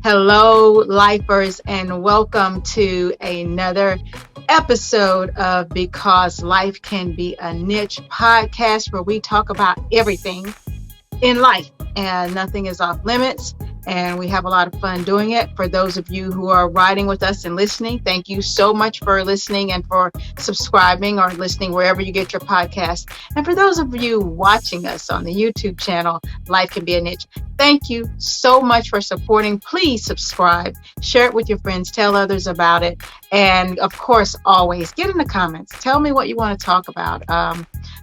Hello, lifers, and welcome to another episode of Because Life Can Be a Niche podcast where we talk about everything in life and nothing is off limits. And we have a lot of fun doing it. For those of you who are riding with us and listening, thank you so much for listening and for subscribing or listening wherever you get your podcast. And for those of you watching us on the YouTube channel, Life Can Be a Niche, thank you so much for supporting. Please subscribe, share it with your friends, tell others about it. And of course, always get in the comments. Tell me what you want to talk about.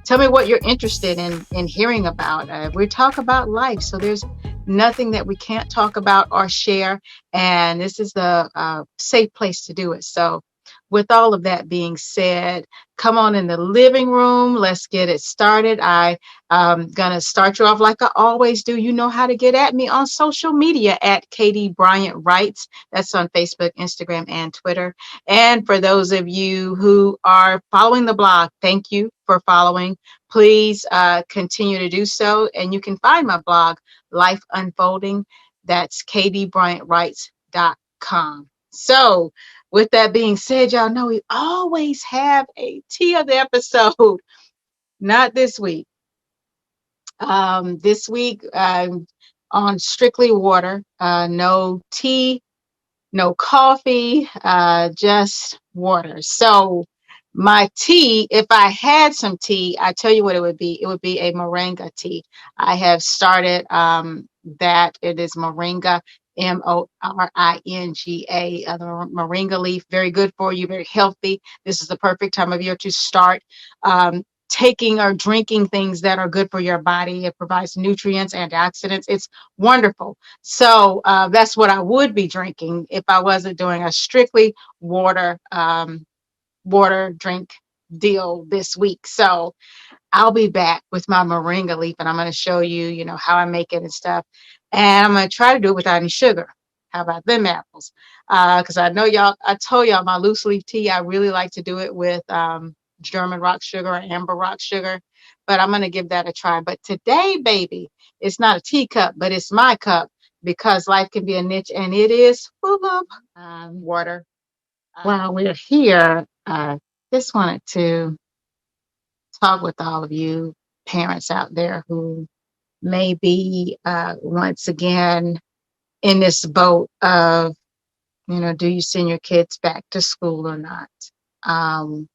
Tell me what you're interested in hearing about. We talk about life, so there's nothing that we can't talk about or share, and this is the safe place to do it. So with all of that being said, come on in the living room. Let's get it started. I'm going to start you off like I always do. You know how to get at me on social media at Katie Bryant Writes. That's on Facebook, Instagram, and Twitter. And for those of you who are following the blog, thank you for following. Please continue to do so. And you can find my blog, Life Unfolding. That's kdbryantwrites.com. So with that being said, y'all know we always have a tea of the episode. Not this week. This week, on strictly water, no tea, no coffee, just water. So my tea, if I had some tea, I tell you what it would be. It would be a moringa tea. I have started that. It is moringa, Moringa, the moringa leaf. Very good for you, very healthy. This is the perfect time of year to start taking or drinking things that are good for your body. It provides nutrients, antioxidants. It's wonderful. So that's what I would be drinking if I wasn't doing a strictly water drink deal this week. So I'll be back with my moringa leaf, and I'm going to show you, how I make it and stuff. And I'm going to try to do it without any sugar. How about them apples? Because I told y'all my loose leaf tea, I really like to do it with German rock sugar or amber rock sugar, but I'm going to give that a try. But today, baby, it's not a teacup, but it's my cup because life can be a niche, and it is full of water. While we're here, just wanted to talk with all of you parents out there who may be once again in this boat of, do you send your kids back to school or not? Um,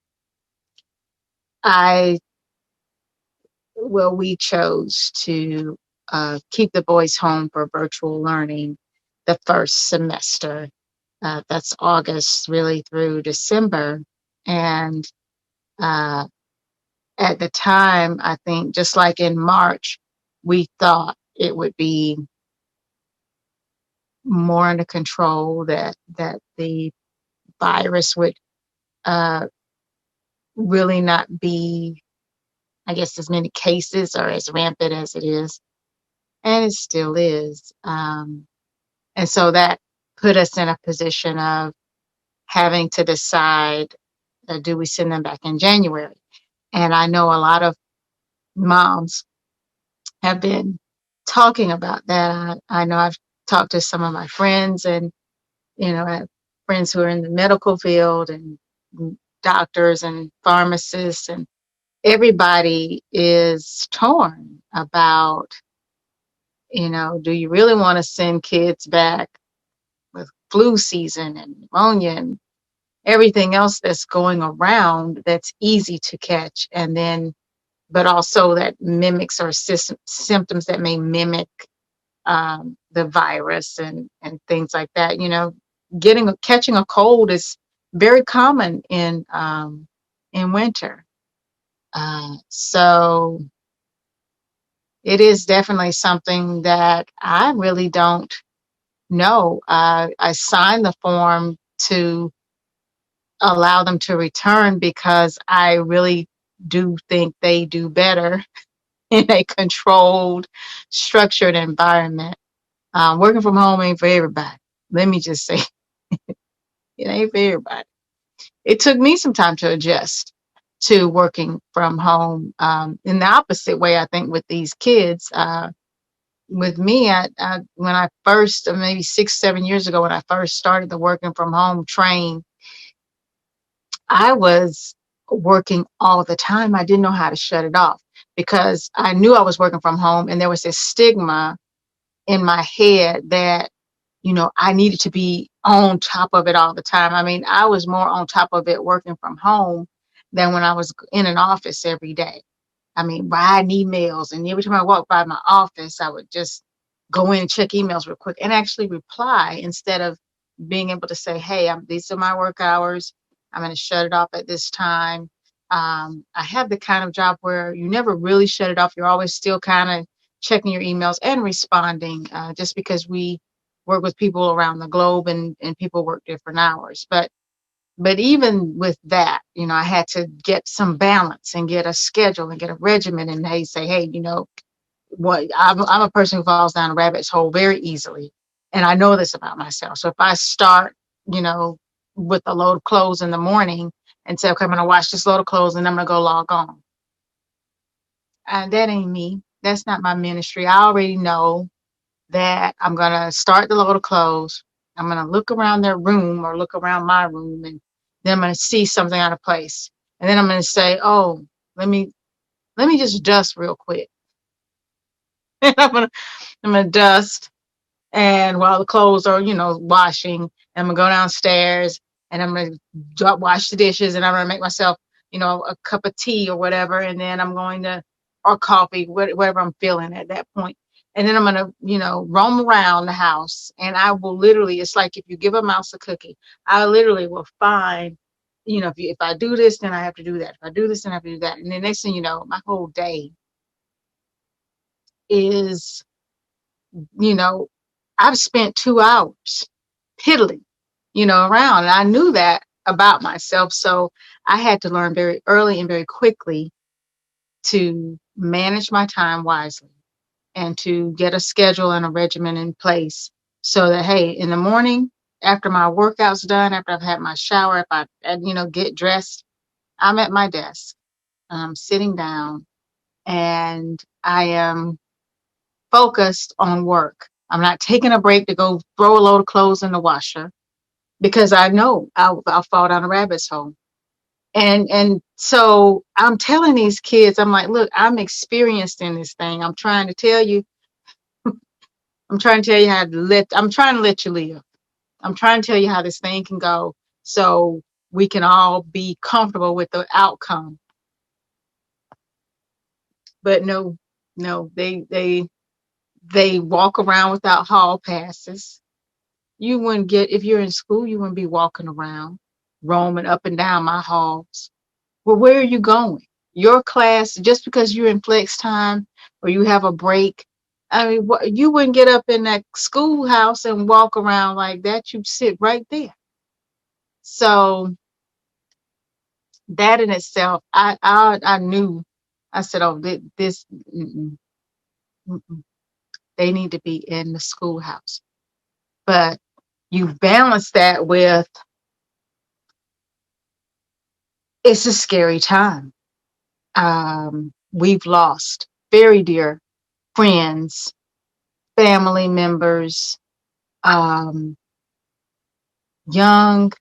I we chose to keep the boys home for virtual learning the first semester. That's August really through December. And at the time, I think just like in March, we thought it would be more under control, that the virus would really not be, I guess, as many cases or as rampant as it is. And it still is. And so that put us in a position of having to decide, do we send them back in January? And I know a lot of moms have been talking about that. I know I've talked to some of my friends, and, I have friends who are in the medical field and doctors and pharmacists, and everybody is torn about, do you really want to send kids back with flu season and pneumonia and everything else that's going around that's easy to catch, and then but also that mimics or symptoms that may mimic the virus and things like that. Catching a cold is very common in winter. So it is definitely something that I really don't know. I signed the form to allow them to return because I really do think they do better in a controlled, structured environment. Working from home ain't for everybody. Let me just say, it ain't for everybody. It took me some time to adjust to working from home. In the opposite way, I think with these kids, with me, when I first, maybe 6, 7 years ago, when I first started the working from home train, I was working all the time. I didn't know how to shut it off because I knew I was working from home, and there was this stigma in my head that, I needed to be on top of it all the time. I mean, I was more on top of it working from home than when I was in an office every day. I mean, writing emails. And every time I walked by my office, I would just go in and check emails real quick and actually reply instead of being able to say, hey, these are my work hours. I'm going to shut it off at this time. I have the kind of job where you never really shut it off. You're always still kind of checking your emails and responding, just because we work with people around the globe, and people work different hours. But even with that, I had to get some balance and get a schedule and get a regimen. And they say, hey, what I'm a person who falls down a rabbit's hole very easily. And I know this about myself. So if I start, with a load of clothes in the morning and say, okay, I'm going to wash this load of clothes and I'm going to go log on. That ain't me. That's not my ministry. I already know that I'm going to start the load of clothes. I'm going to look around their room or look around my room, and then I'm going to see something out of place. And then I'm going to say, oh, let me just dust real quick. And I'm going to dust. And while the clothes are, washing, I'm going to go downstairs and I'm going to wash the dishes, and I'm going to make myself, a cup of tea or whatever. And then I'm going to, or coffee, whatever I'm feeling at that point. And then I'm going to, roam around the house, and I will literally, it's like if you give a mouse a cookie, I literally will find, if I do this, then I have to do that. If I do this, then I have to do that. And the next thing you know, my whole day is, you know, I've spent 2 hours piddling, around. And I knew that about myself. So I had to learn very early and very quickly to manage my time wisely and to get a schedule and a regimen in place so that, hey, in the morning, after my workout's done, after I've had my shower, if I, get dressed, I'm at my desk. I'm sitting down and I am focused on work. I'm not taking a break to go throw a load of clothes in the washer because I know I'll fall down a rabbit's hole. And so I'm telling these kids, I'm like, look, I'm experienced in this thing. I'm trying to tell you I'm trying to let you live. I'm trying to tell you how this thing can go so we can all be comfortable with the outcome. But no, they walk around without hall passes. You wouldn't get, if you're in school, you wouldn't be walking around, roaming up and down my halls. Well, where are you going? Your class, just because you're in flex time or you have a break, I mean, you wouldn't get up in that schoolhouse and walk around like that. You'd sit right there. So that in itself, I knew, I said, oh, this, mm-mm. They need to be in the schoolhouse. But you balance that with, it's a scary time. We've lost very dear friends, family members, um, young,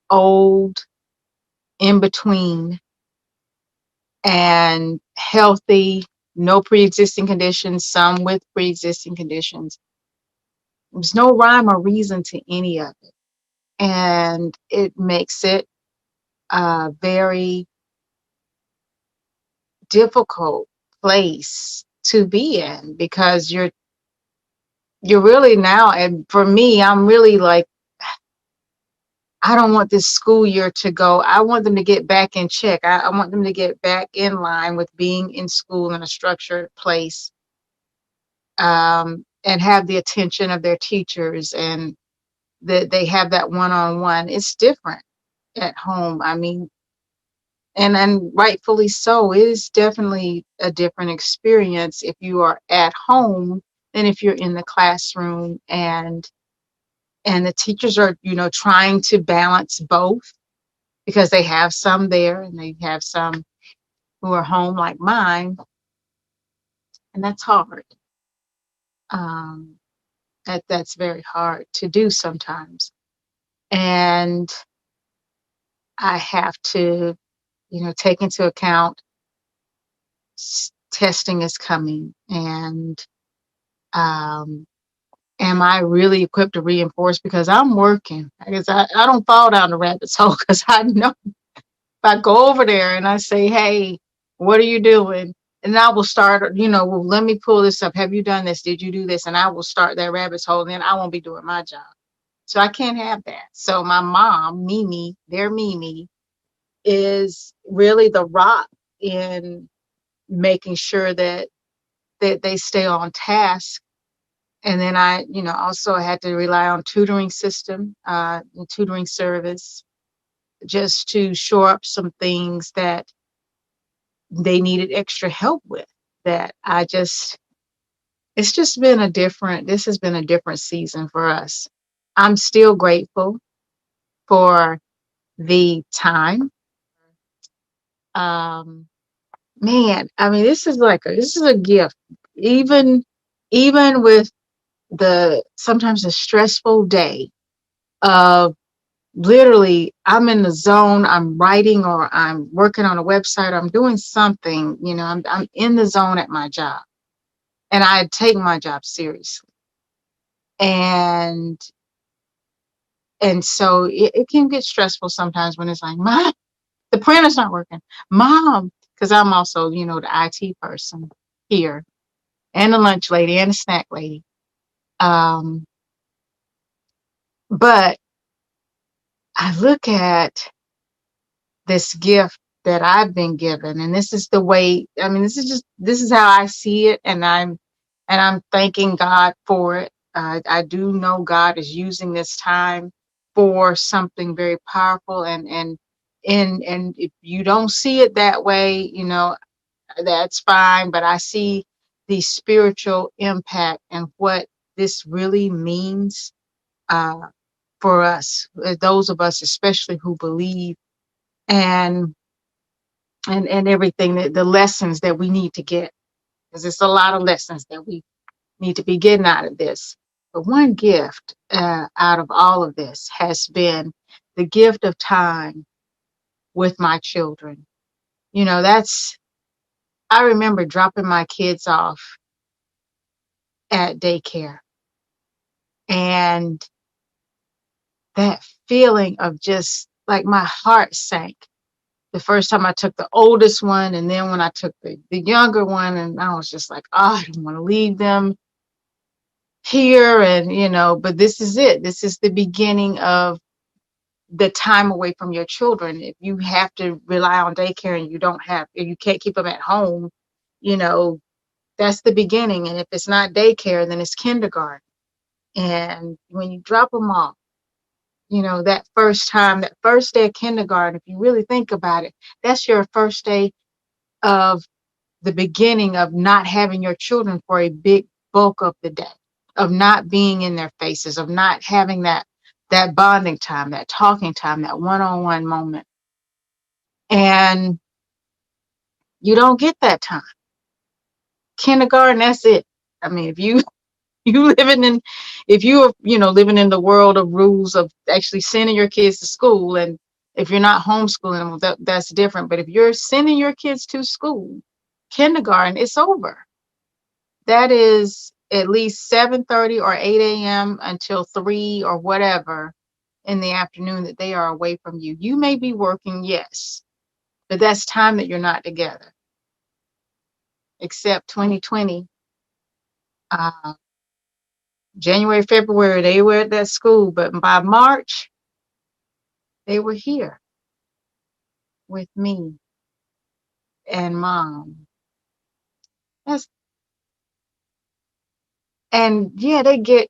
old, in between, and healthy, no pre-existing conditions, some with pre-existing conditions. There's no rhyme or reason to any of it. And it makes it a very difficult place to be in because you're really now, and for me, I'm really like, I don't want this school year to go. I want them to get back in check. I want them to get back in line with being in school in a structured place, and have the attention of their teachers, and that they have that one-on-one. It's different at home. I mean, and rightfully so. It is definitely a different experience if you are at home than if you're in the classroom, and the teachers are, trying to balance both because they have some there and they have some who are home like mine, and that's hard. Um, that's very hard to do sometimes. And I have to, take into account testing is coming, and um, am I really equipped to reinforce? Because I'm working. I guess I don't fall down the rabbit's hole because I know if I go over there and I say, hey, what are you doing? And I will start, well, let me pull this up. Have you done this? Did you do this? And I will start that rabbit's hole. And then I won't be doing my job. So I can't have that. So my mom, Mimi, their Mimi, is really the rock in making sure that they stay on task. And then I, also had to rely on tutoring system, tutoring service, just to shore up some things that they needed extra help with. That it's just been this has been a different season for us. I'm still grateful for the time. Um, Man, I mean, this is a gift. Even even with the sometimes a stressful day of literally I'm in the zone, I'm writing or I'm working on a website, I'm doing something, I'm in the zone at my job. And I take my job seriously. And so it can get stressful sometimes when it's like, Mom, the printer's not working. Mom, because I'm also, the IT person here and the lunch lady and the snack lady. Um, but I look at this gift that I've been given, and this is the way, I mean, this is how I see it. And I'm thanking God for it. I do know God is using this time for something very powerful. And if you don't see it that way, that's fine. But I see the spiritual impact and what this really means uh, for us, those of us especially who believe, and and everything that the lessons that we need to get, because it's a lot of lessons that we need to be getting out of this. But one gift out of all of this has been the gift of time with my children. That's I remember dropping my kids off at daycare, and that feeling of just like my heart sank the first time I took the oldest one, and then when I took the younger one, and I was just like, oh, I don't want to leave them here. And, but this is it. This is the beginning of the time away from your children. If you have to rely on daycare and you can't keep them at home, you know, that's the beginning. And if it's not daycare, then it's kindergarten. And when you drop them off, that first day of kindergarten, if you really think about it, that's your first day of the beginning of not having your children for a big bulk of the day, of not being in their faces, of not having that bonding time, that talking time, that one-on-one moment. And you don't get that time. Kindergarten, that's it. I mean, if you you living in if you are, living in the world of rules of actually sending your kids to school, and if you're not homeschooling them, that's different. But if you're sending your kids to school, kindergarten, it's over. That is at least 7:30 or 8 a.m. until 3 or whatever in the afternoon that they are away from you. You may be working, yes, but that's time that you're not together. Except 2020, uh, January, February, they were at that school, but by March, they were here with me and Mom. That's and yeah,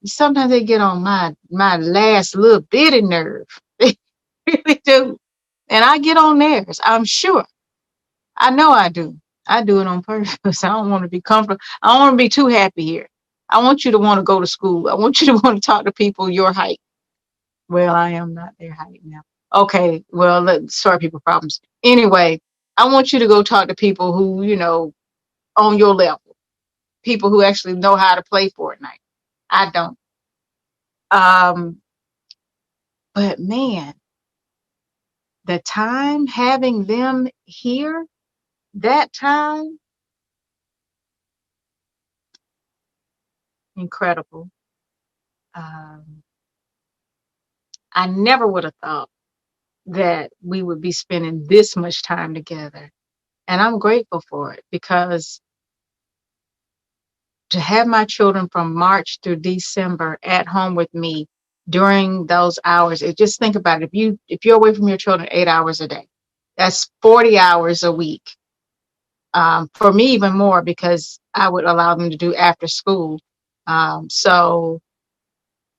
sometimes they get on my last little bitty nerve. They really do. And I get on theirs, I'm sure. I know I do. I do it on purpose. I don't want to be comfortable. I don't want to be too happy here. I want you to want to go to school. I want you to want to talk to people your height. Well, I am not their height now. Okay, well, let's start people problems. Anyway, I want you to go talk to people who, on your level. people who actually know how to play Fortnite. I don't. Um, but man, the time having them here, that time, incredible. Um, I never would have thought that we would be spending this much time together. And I'm grateful for it because to have my children from March through December at home with me during those hours, just think about it. If you're away from your children 8 hours a day, that's 40 hours a week. For me, even more because I would allow them to do after school. So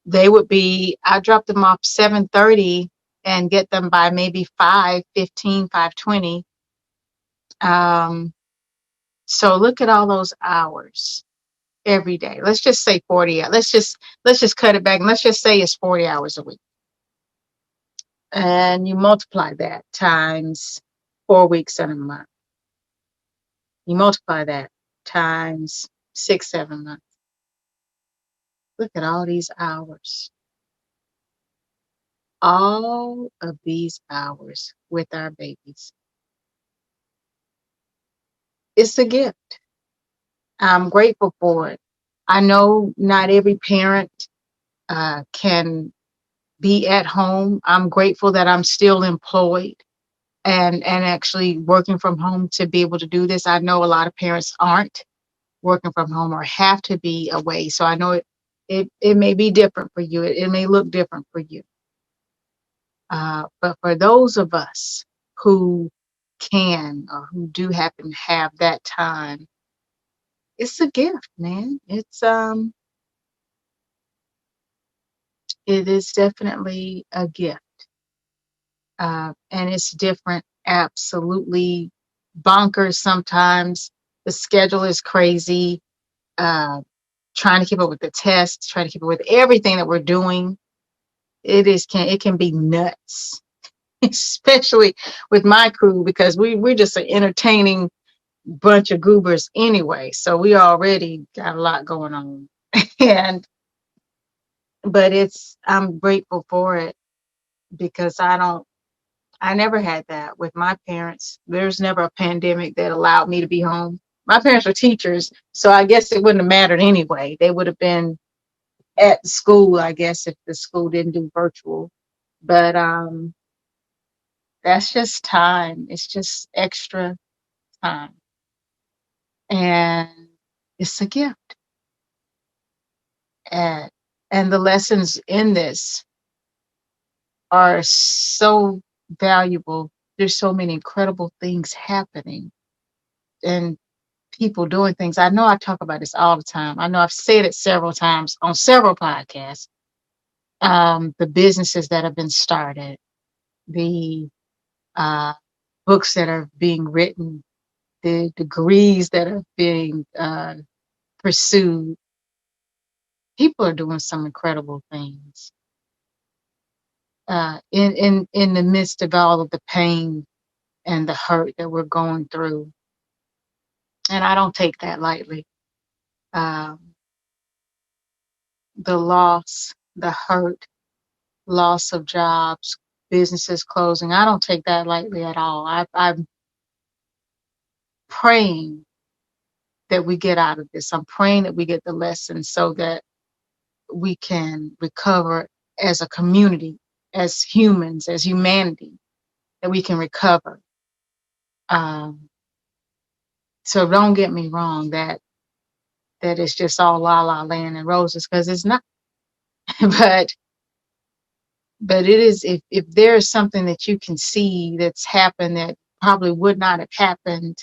they would be, I drop them off 7:30 and get them by maybe 5:15, 5:20. Um, so look at all those hours every day. Let's just say 40. Let's just cut it back and let's just say it's 40 hours a week. And you multiply that times 4 weeks in a month. You multiply that times 6, 7 months. Look at all these hours. All of these hours with our babies. It's a gift. I'm grateful for it. I know not every parent can be at home. I'm grateful that I'm still employed and actually working from home to be able to do this. I know a lot of parents aren't working from home or have to be away. So I know it may be different for you. It may look different for you. But for those of us who can or who do happen to have that time, it's a gift, man. It is definitely a gift. And it's different, absolutely bonkers sometimes. The schedule is crazy. Uh, Trying to keep up with the tests, trying to keep up with everything that we're doing. It can be nuts, especially with my crew because we're just an entertaining bunch of goobers anyway. So we already got a lot going on. and but I'm grateful for it because I never had that with my parents. There's never a pandemic that allowed me to be home. My parents were teachers, so I guess it wouldn't have mattered anyway. They would have been at school, I guess, if the school didn't do virtual. But that's just time. It's just extra time. And it's a gift. And, and the lessons in this are so valuable. There's so many incredible things happening. And people doing things. I know I talk about this all the time. I know I've said it several times on several podcasts. The businesses that have been started, the uh, books that are being written, the degrees that are being pursued. People are doing some incredible things in the midst of all of the pain and the hurt that we're going through. And I don't take that lightly. Um, the loss, the hurt, loss of jobs, businesses closing. I don't take that lightly at all. I'm praying that we get out of this. I'm praying that we get the lessons so that we can recover as a community, as humans, as humanity, that we can recover. Um, so don't get me wrong that it's just all la la land and roses because it's not. but but it is if there is something that you can see that's happened that probably would not have happened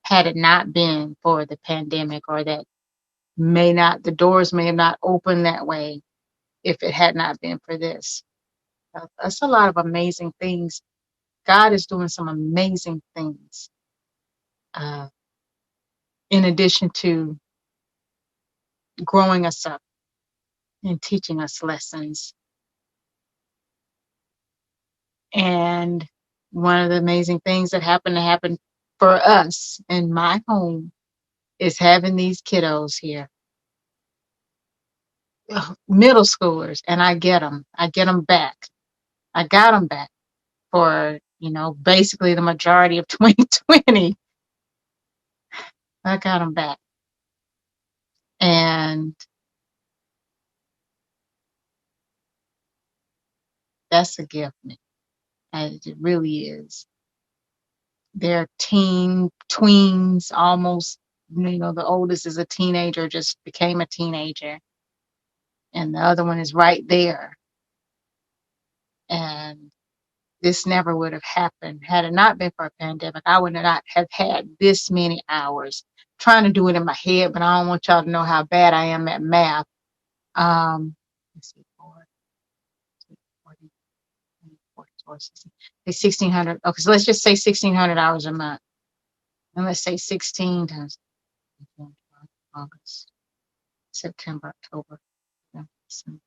had it not been for the pandemic, or that the doors may have not opened that way if it had not been for this. That's a lot of amazing things. God is doing some amazing things uh, in addition to growing us up and teaching us lessons. And one of the amazing things that happened to happen for us in my home is having these kiddos here, middle schoolers, and I get them. I get them back. I got them back for, basically the majority of 2020. I got them back. And that's a gift, man. It really is. They're tweens, almost, the oldest is a teenager, just became a teenager. And the other one is right there. And this never would have happened had it not been for a pandemic. I would not have had this many hours trying to do it in my head, but I don't want y'all to know how bad I am at math. Let's see, 40, 16, 1,600. Okay, so let's just say 1,600 hours a month. And let's say 16 times August, September, October, December.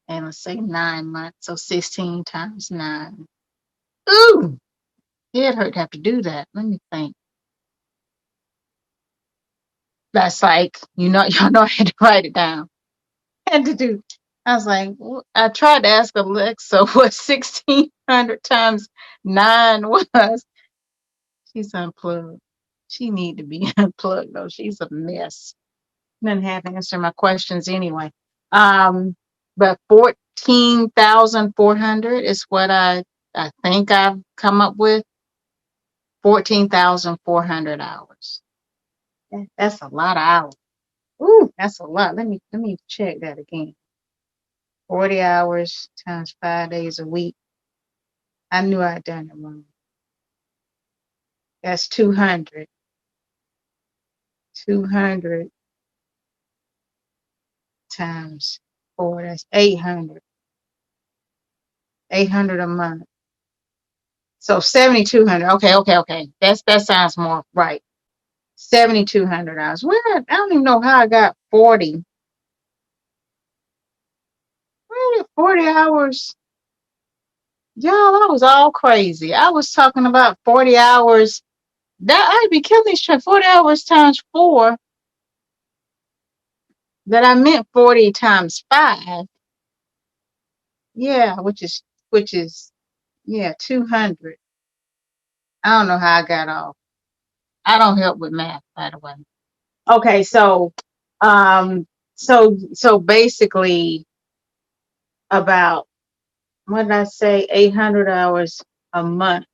And let's say 9 months. So 16 times 9. Ooh, it hurt to have to do that. Let me think. That's like, y'all know I had to write it down. Had to do. I was like, I tried to ask Alexa what 1,600 times 9 was. She's unplugged. She need to be unplugged though. She's a mess. Didn't have to answer my questions anyway. But 14,400 is what I think I've come up with. 14,400 hours. That's a lot of hours. Ooh, that's a lot. Let me check that again. 40 hours times 5 days a week. I knew I'd done it wrong. That's 200. 200 times 4. That's 800. 800 a month. So 7,200. Okay. That sounds more right. 7,200 hours. I don't even know how I got 40. Where did 40 hours? Y'all, I was all crazy. I was talking about 40 hours. That I'd be killing these 40 hours times 4. That I meant 40 times 5. Yeah, which is 200. I don't know how I got off. I don't help with math, by the way. Okay, so basically about, what did I say, 800 hours a month.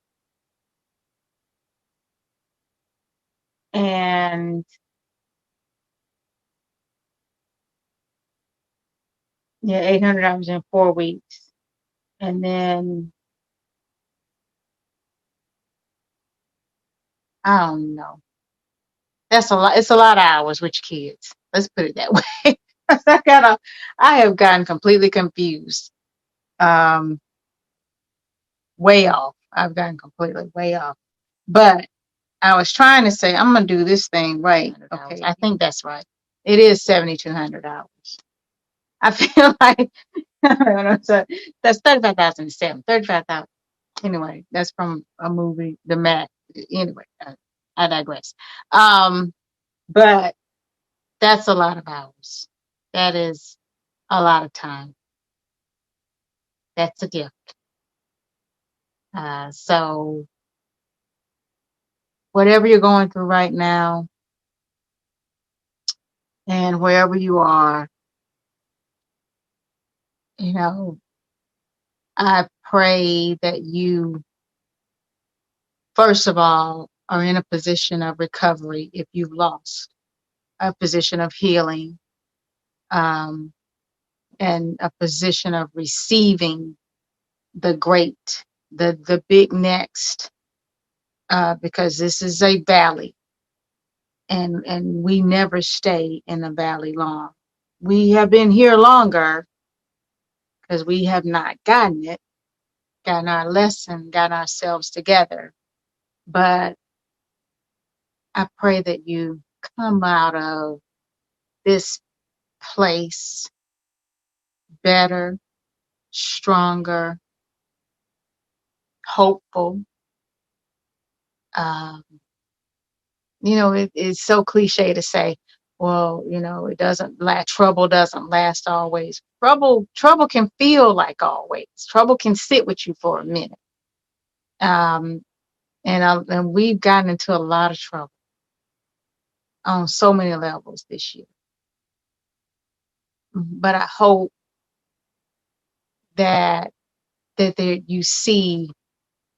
And 800 hours in 4 weeks. And then I don't know. That's a lot. It's a lot of hours with kids. Let's put it that way. I have gotten completely confused. Way off. I've gotten completely way off. But I was trying to say, I'm going to do this thing right. Okay, I think that's right. It is 7,200 hours. I feel like, I don't know, so that's 35,007. 35,000. Anyway, that's from a movie, The Mac. Anyway, I digress. But that's a lot of hours. That is a lot of time. That's a gift. So whatever you're going through right now, and wherever you are, I pray that you, first of all, are in a position of recovery if you've lost, a position of healing, and a position of receiving the great, the big next, because this is a valley, and we never stay in the valley long. We have been here longer because we have not gotten it, gotten our lesson, gotten ourselves together. But I pray that you come out of this place better, stronger, hopeful, um, It's so cliche to say, well, trouble doesn't last always. Trouble can feel like always. Trouble can sit with you for a minute. Um, and we've gotten into a lot of trouble on so many levels this year. But I hope that you see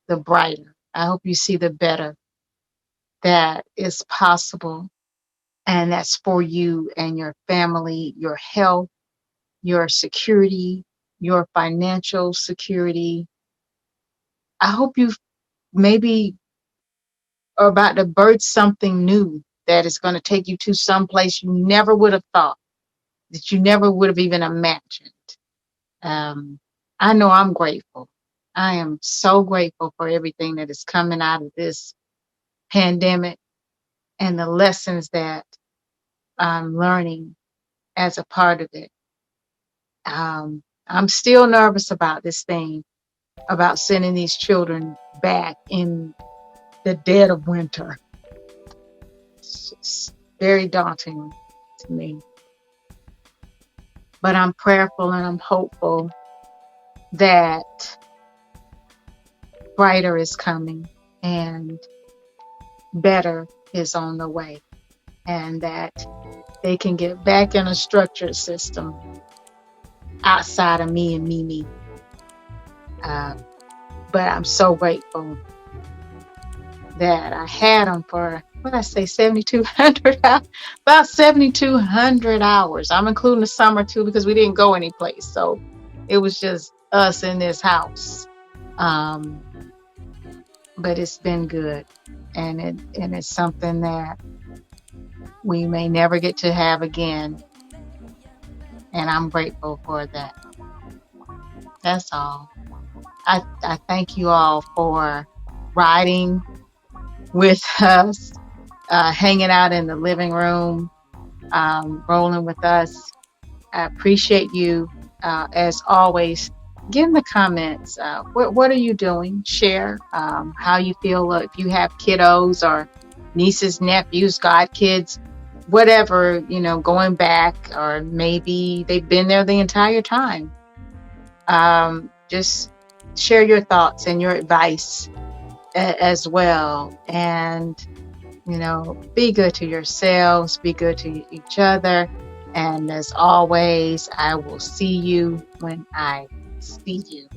the brighter. I hope you see the better that is possible, and that's for you and your family, your health, your security, your financial security. I hope you maybe are about to birth something new that is going to take you to some place you never would have thought, that you never would have even imagined. I know I'm grateful. I am so grateful for everything that is coming out of this pandemic and the lessons that I'm learning as a part of it. I'm still nervous about this thing, about sending these children back in the dead of winter. It's very daunting to me. But I'm prayerful and I'm hopeful that brighter is coming and better is on the way, and that they can get back in a structured system outside of me and me. But I'm so grateful that I had them for, what did I say, 7,200 about 7,200 hours. I'm including the summer too, because we didn't go anyplace. So it was just us in this house. But it's been good. And it's something that we may never get to have again. And I'm grateful for that. That's all. I thank you all for riding with us, hanging out in the living room, rolling with us. I appreciate you. As always, get in the comments. What are you doing? Share how you feel. If you have kiddos or nieces, nephews, godkids, whatever, going back, or maybe they've been there the entire time. Just share your thoughts and your advice as well. And, be good to yourselves, be good to each other. And as always, I will see you when I see you.